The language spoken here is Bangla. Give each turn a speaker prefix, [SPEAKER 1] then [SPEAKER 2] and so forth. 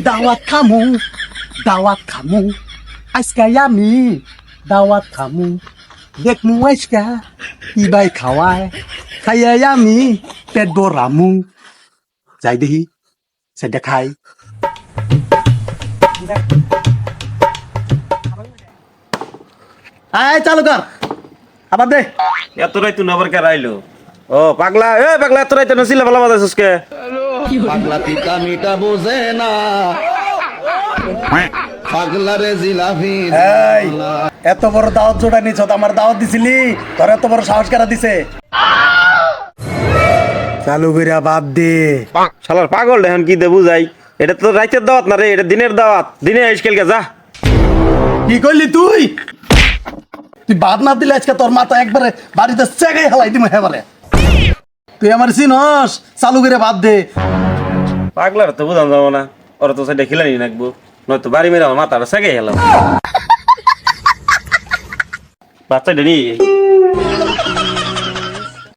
[SPEAKER 1] দাওয়াত খামু দাওয়াত খামু আজকে আমি দাওয়াত খামু দেখমু আজকে কি বাই খাওয়ায় খাইয়া আমি পেট ভরামু যাই দেখি সেটা খাই আয় চালু কর আবার দে
[SPEAKER 2] এত রাইতো না আবার কে রাইলো ও পাগলা পাগলা এত রাইতো না সিলা ভালো বাজাছিস কে
[SPEAKER 3] পাগলা তিতা মিটা বোঝে না পাগলা রে জিলাপি
[SPEAKER 1] এই এত বড় দাওয়াত জোড়া নিছ আমার দাওয়াত দিছিলি তোর এত বড় সাহস কারা দিছে চালু কইরা বাদ দে
[SPEAKER 2] শালার পাগল দেখেন কি দে বুঝাই এটা তো রাইতের দাওয়াত না রে এটা দিনের দাওয়াত দিনে আইসকেল কে যা
[SPEAKER 1] কি করলি তুই তুই বাদ না দিলে আজকে তোর মাথা একবারে বাড়িতে চেগাই হেলাই দিমু হেবারে তুই আমার চিনস চালু করে বাদ দে
[SPEAKER 2] পাগলার তো বুঝান যাবো না ওরা তো সেটা খিলানি নাকবো নয়তো বাড়ি মেরে আমার মাথাটা সেগে গেলাম বাচ্চাটা নিয়ে